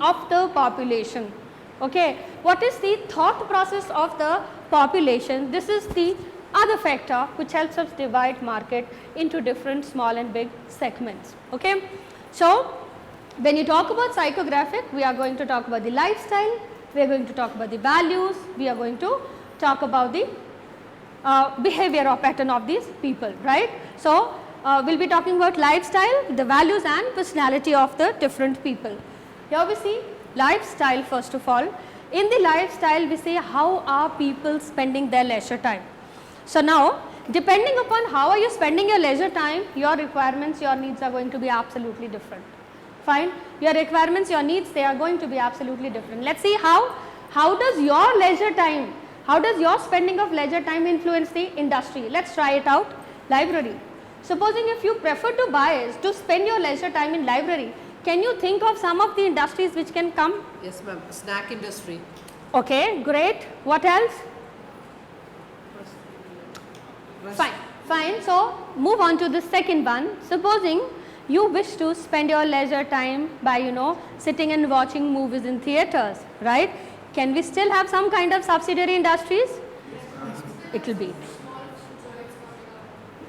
of the population. Okay, what is the thought process of the population? This is the other factor which helps us divide market into different small and big segments. Okay, so when you talk about psychographic, we are going to talk about the lifestyle, we are going to talk about the values, we are going to talk about the behavior or pattern of these people, right. So we will be talking about lifestyle, the values and personality of the different people. Here we see lifestyle first of all. In the lifestyle we say how are people spending their leisure time. So now depending upon how are you spending your leisure time, your requirements, your needs are going to be absolutely different. Fine, your requirements, your needs, they are going to be absolutely different. Let's see how does your leisure time, how does your spending of leisure time influence the industry. Let's try it out. Library. Supposing if you prefer to spend your leisure time in library, can you think of some of the industries which can come? Yes ma'am, snack industry. Okay, great. What else? Fine. So move on to the second one. Supposing you wish to spend your leisure time by sitting and watching movies in theaters, right? Can we still have some kind of subsidiary industries? Yes. It will be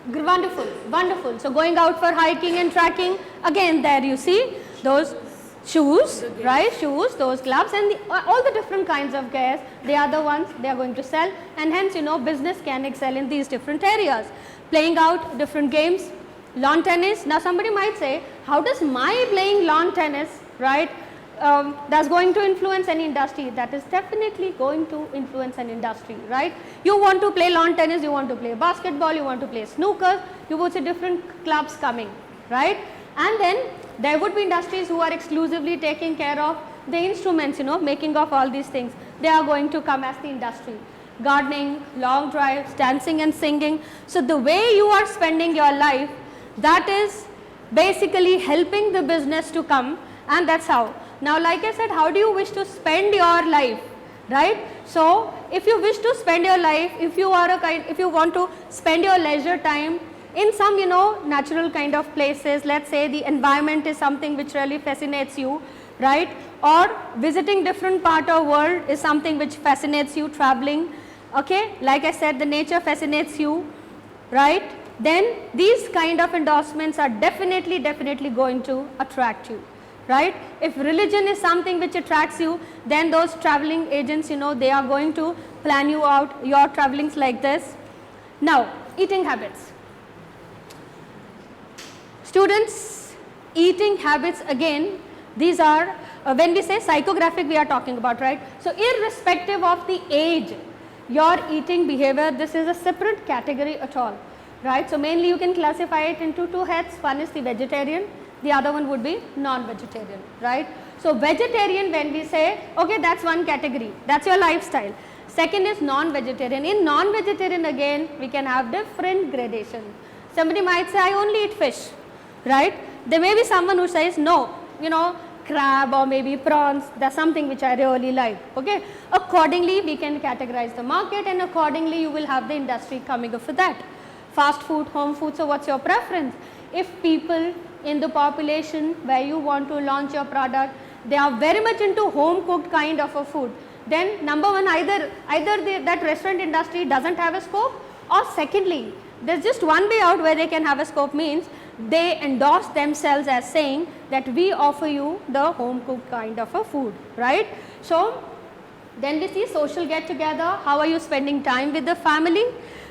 wonderful. So going out for hiking and trekking, again there you see those shoes, right? Shoes, those gloves, and all the different kinds of gears, they are the ones they are going to sell, and hence business can excel in these different areas. Playing out different games, lawn tennis. Now somebody might say, how does my playing lawn tennis, right, that's going to influence any industry? That is definitely going to influence an industry, right? You want to play lawn tennis, you want to play basketball, you want to play snooker, you would see different clubs coming, right? And then there would be industries who are exclusively taking care of the instruments, making of all these things. They are going to come as the industry. Gardening, long drives, dancing and singing. So the way you are spending your life, that is basically helping the business to come, and that's how. Now like I said, how do you wish to spend your life, right? So if you wish to spend your life, if you want to spend your leisure time in some natural kind of places, let's say the environment is something which really fascinates you, right? Or visiting different part of world is something which fascinates you, traveling, okay? Like I said, the nature fascinates you, right? Then these kind of endorsements are definitely going to attract you, right? If religion is something which attracts you, then those traveling agents, they are going to plan you out your travelings like this. Now eating habits. Students, eating habits, again these are when we say psychographic we are talking about, right? So irrespective of the age, your eating behavior, this is a separate category at all, right? So mainly you can classify it into two heads. One is the vegetarian, the other one would be non-vegetarian, right? So vegetarian, when we say, okay, that's one category, that's your lifestyle. Second is non-vegetarian. In non-vegetarian again we can have different gradation. Somebody might say I only eat fish, right? There may be someone who says no, crab or maybe prawns, that's something which I really like, okay? Accordingly we can categorize the market, and accordingly you will have the industry coming up for that. Fast food, home food, so what's your preference? If people in the population where you want to launch your product, they are very much into home cooked kind of a food, then number one, either that restaurant industry doesn't have a scope, or secondly, there's just one way out where they can have a scope, means they endorse themselves as saying that we offer you the home cooked kind of a food, right? So then we see social get together. How are you spending time with the family?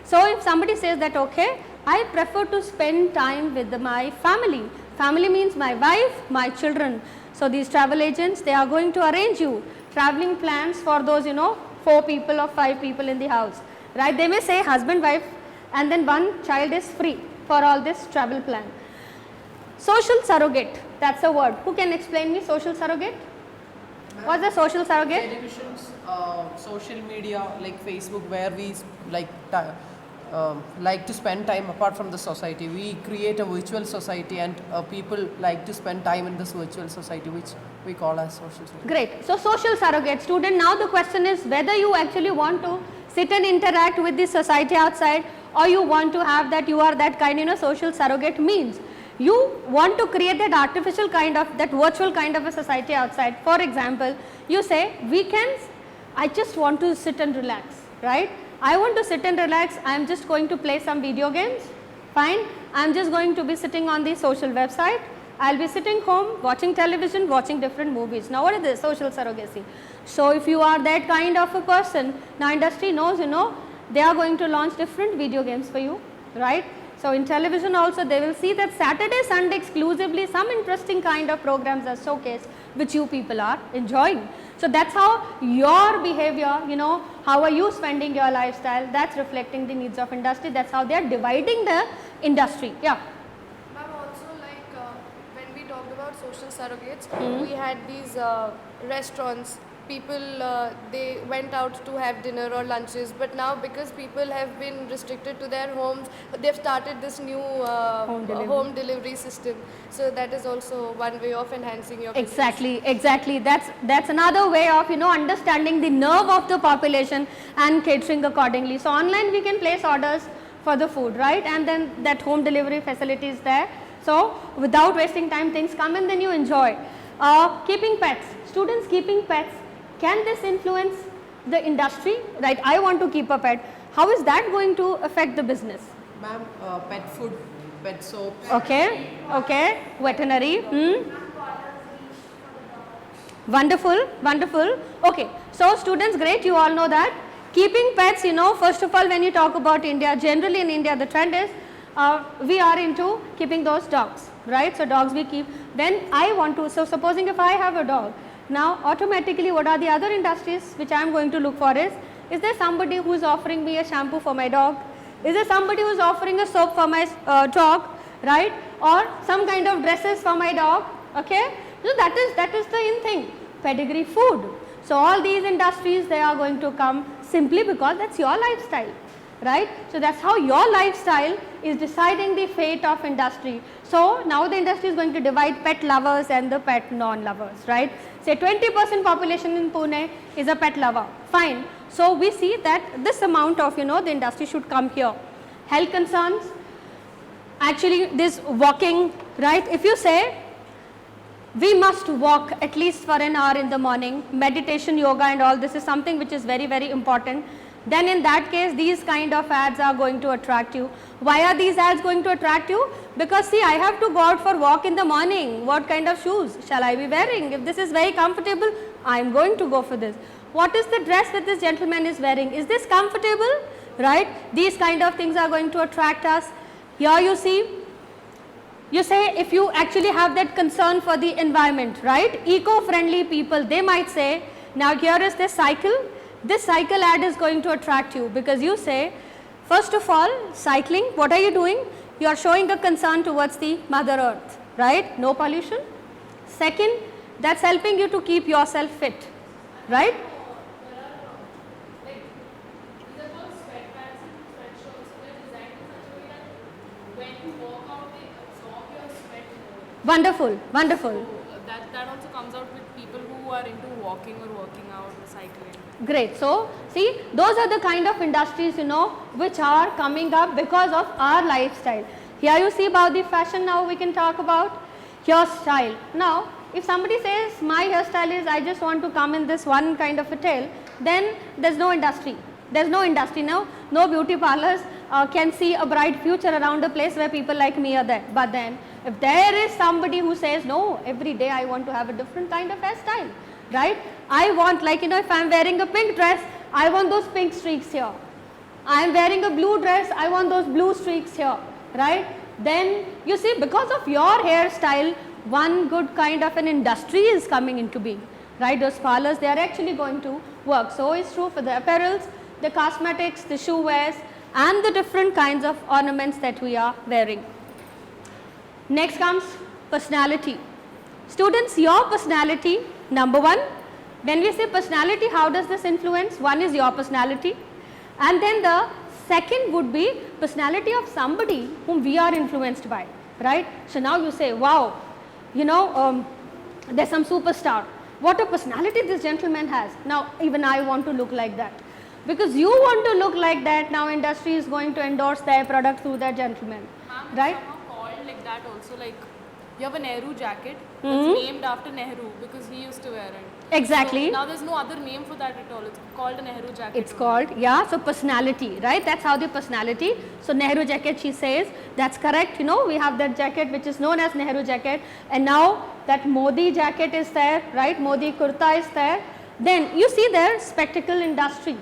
So if somebody says that, okay, I prefer to spend time with my family. Family means my wife, my children. So these travel agents, they are going to arrange you traveling plans for those 4 people or 5 people in the house, right? They may say husband, wife, and then one child is free for all this travel plan. Social surrogate, that's a word. Who can explain me social surrogate? What's the social surrogate? Televisions, social media like Facebook, where we like to spend time apart from the society. We create a virtual society, and people like to spend time in this virtual society, which we call as social surrogate. Great. So social surrogate. Student, now the question is whether you actually want to sit and interact with the society outside, or you want to have that you are that kind, social surrogate means You want to create that artificial kind of, that virtual kind of a society outside. For example, you say weekends, I just want to sit and relax, right? I want to sit and relax, I am just going to play some video games, fine. I am just going to be sitting on the social website, I will be sitting home watching television, watching different movies. Now what is this? Social surrogacy. So if you are that kind of a person, now industry knows, you know, they are going to launch different video games for you, right? So in television also they will see that Saturday, Sunday exclusively some interesting kind of programs are showcased which you people are enjoying. So that's how your behavior, you know, how are you spending your lifestyle, that's reflecting the needs of industry, that's how they are dividing the industry. Yeah. Ma'am, also like when we talked about social surrogates, we had these restaurants, people they went out to have dinner or lunches, but now because people have been restricted to their homes, they've started this new home delivery system. So that is also one way of enhancing your business. Exactly, exactly. That's another way of, you know, understanding the nerve of the population and catering accordingly. So online we can place orders for the food, right? And then that home delivery facility is there. So without wasting time, things come and then you enjoy. Keeping pets, students keeping pets, can this influence the industry? Right, I want to keep a pet. How is that going to affect the business? Ma'am, pet food, pet soap. Okay, okay, veterinary. Wonderful, wonderful. Okay, so students, great, you all know that. Keeping pets, you know, first of all, when you talk about India, generally in India, the trend is we are into keeping those dogs, right? So dogs we keep. Then I want to, so supposing if I have a dog, now automatically what are the other industries which I am going to look for is there somebody who is offering me a shampoo for my dog? Is there somebody who is offering a soap for my dog, right? Or some kind of dresses for my dog, okay? So that is the in thing, pedigree food. So all these industries, they are going to come simply because that's your lifestyle, right? So that's how your lifestyle is deciding the fate of industry. So now the industry is going to divide pet lovers and the pet non-lovers, right? Say 20% population in Pune is a pet lover, fine. So we see that this amount of, you know, the industry should come here. Health concerns, actually this walking, right? If you say we must walk at least for an hour in the morning, meditation, yoga and all this is something which is very, very important. Then in that case, these kind of ads are going to attract you. Why are these ads going to attract you? Because see, I have to go out for walk in the morning. What kind of shoes shall I be wearing? If this is very comfortable, I am going to go for this. What is the dress that this gentleman is wearing? Is this comfortable? Right? These kind of things are going to attract us. Here you see, you say if you actually have that concern for the environment, right? Eco-friendly people, they might say, now here is this cycle. This cycle ad is going to attract you because you say, first of all, cycling, what are you doing? You are showing a concern towards the Mother Earth, right? No pollution. Second, that's helping you to keep yourself fit, right? Wonderful, wonderful. That also comes out with people who are into walking or working out or cycling. Great. So, see, those are the kind of industries, you know, which are coming up because of our lifestyle. Here you see about the fashion, now we can talk about hairstyle. Now, if somebody says my hairstyle is I just want to come in this one kind of a tail, then there's no industry. There's no industry now. No beauty parlors can see a bright future around a place where people like me are there. But then, if there is somebody who says, no, every day I want to have a different kind of hairstyle, right? I want, like, you know, if I am wearing a pink dress, I want those pink streaks here. I am wearing a blue dress, I want those blue streaks here, right? Then, you see, because of your hairstyle, one good kind of an industry is coming into being, right? Those parlors, they are actually going to work. So, it's true for the apparels, the cosmetics, the shoe wears, and the different kinds of ornaments that we are wearing. Next comes personality. Students, your personality, number one, when we say personality, how does this influence? One is your personality, and then the second would be personality of somebody whom we are influenced by, right? So now you say, wow, you know, there's some superstar. What a personality this gentleman has. Now even I want to look like that. Because you want to look like that, now industry is going to endorse their product through that gentleman, right? Somehow called like that also, like you have a Nehru jacket that's named after Nehru because he used to wear it. Exactly. So now there's no other name for that at all. It's called a Nehru jacket. It's called, yeah, so personality, right? That's how the personality. So Nehru jacket, she says, that's correct. You know, we have that jacket which is known as Nehru jacket, and now that Modi jacket is there, right? Modi kurta is there. Then you see there spectacle industry.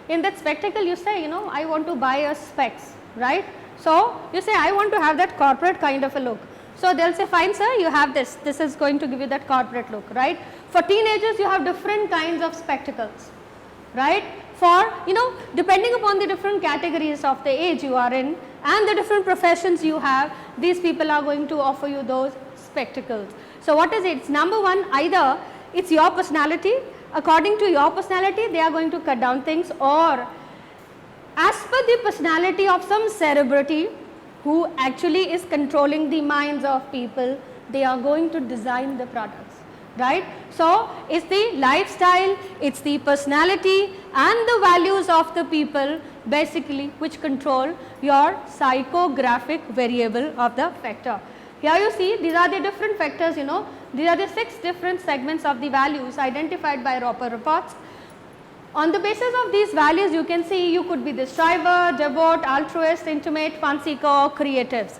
In that spectacle, you say, you know, I want to buy a specs, right? So you say, I want to have that corporate kind of a look. So they'll say, fine sir, you have this. This is going to give you that corporate look, right? For teenagers, you have different kinds of spectacles, right? For, you know, depending upon the different categories of the age you are in and the different professions you have, these people are going to offer you those spectacles. So what is it? It's number one, either it's your personality. According to your personality, they are going to cut down things, or as per the personality of some celebrity who actually is controlling the minds of people, they are going to design the products, right? So it's the lifestyle, it's the personality and the values of the people basically which control your psychographic variable of the factor. Here you see, these are the different factors, you know, these are the 6 different segments of the values identified by Roper reports. On the basis of these values, you can see you could be the striver, devote, altruist, intimate, fun seeker, or creatives.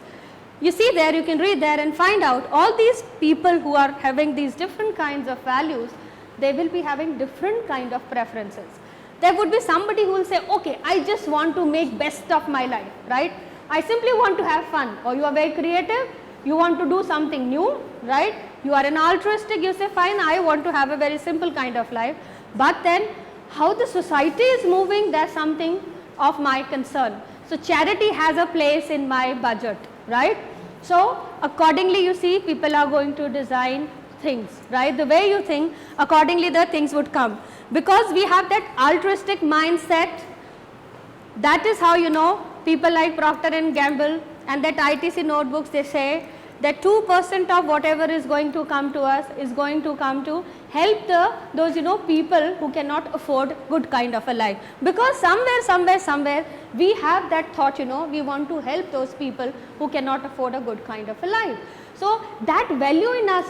You see there, you can read there and find out all these people who are having these different kinds of values, they will be having different kind of preferences. There would be somebody who will say, okay, I just want to make best of my life, right? I simply want to have fun. Or you are very creative, you want to do something new, right? You are an altruistic, you say, fine, I want to have a very simple kind of life. But then how the society is moving, that's something of my concern. So charity has a place in my budget, right? So accordingly, you see, people are going to design things, right? The way you think, accordingly the things would come. Because we have that altruistic mindset, that is how, you know, people like Procter & Gamble and that ITC notebooks, they say that 2% of whatever is going to come to us is going to come to help those, you know, people who cannot afford good kind of a life. Because somewhere we have that thought, you know, we want to help those people who cannot afford a good kind of a life. So that value in us,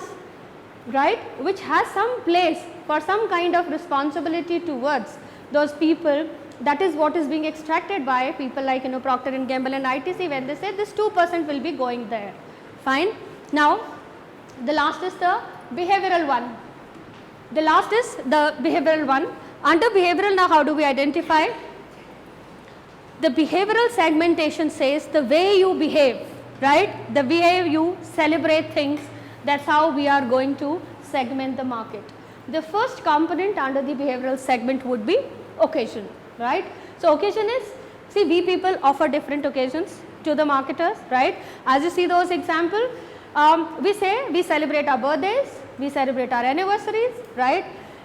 right, which has some place for some kind of responsibility towards those people, that is what is being extracted by people like, you know, Procter & Gamble and ITC when they say this 2% will be going there. Fine. Now, the last is the behavioral one. The last is the behavioral one. Under behavioral, now how do we identify? The behavioral segmentation says the way you behave, right? The way you celebrate things, that's how we are going to segment the market. The first component under the behavioral segment would be occasion, right? So occasion is, see, we people offer different occasions to the marketers, right? As you see those example, we say we celebrate our birthdays, we celebrate our anniversaries, right?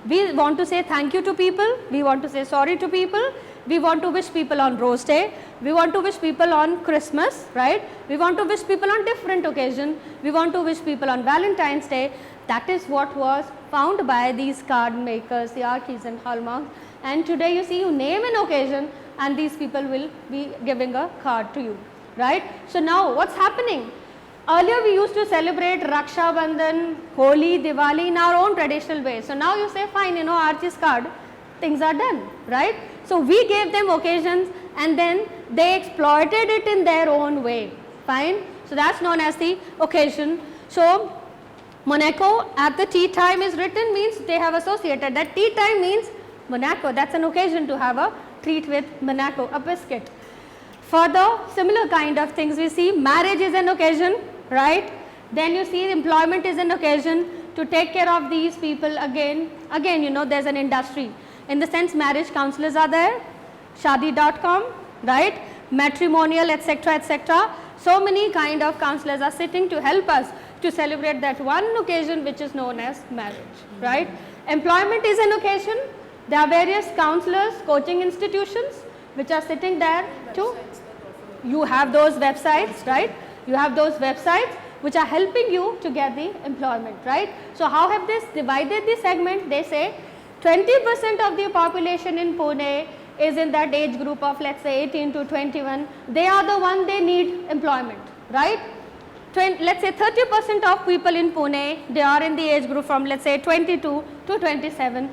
We want to say thank you to people, we want to say sorry to people, we want to wish people on Rose Day, we want to wish people on Christmas, right? We want to wish people on different occasions, we want to wish people on Valentine's Day. That is what was found by these card makers, the Archies and Hallmarks. And today you see, you name an occasion and these people will be giving a card to you, right? So now what's happening? Earlier we used to celebrate Raksha Bandhan, Holi, Diwali in our own traditional way. So now you say, fine, you know, Archie's card, things are done, right? So we gave them occasions and then they exploited it in their own way, fine? So that's known as the occasion. So Monaco at the tea time is written, means they have associated that tea time means Monaco. That's an occasion to have a treat with Monaco, a biscuit. Further, similar kind of things we see, marriage is an occasion, right? Then you see employment is an occasion to take care of these people again, you know, there's an industry. In the sense, marriage counselors are there, Shadi.com, right? Matrimonial, etc., etc. So many kind of counselors are sitting to help us to celebrate that one occasion which is known as marriage, right? Employment is an occasion. There are various counselors, coaching institutions which are sitting there too. You have those websites, right? You have those websites which are helping you to get the employment, right? So how have they divided the segment? They say 20% of the population in Pune is in that age group of, let's say, 18 to 21. They are the one, they need employment, right? let's say 30% of people in Pune, they are in the age group from let's say 22 to 27.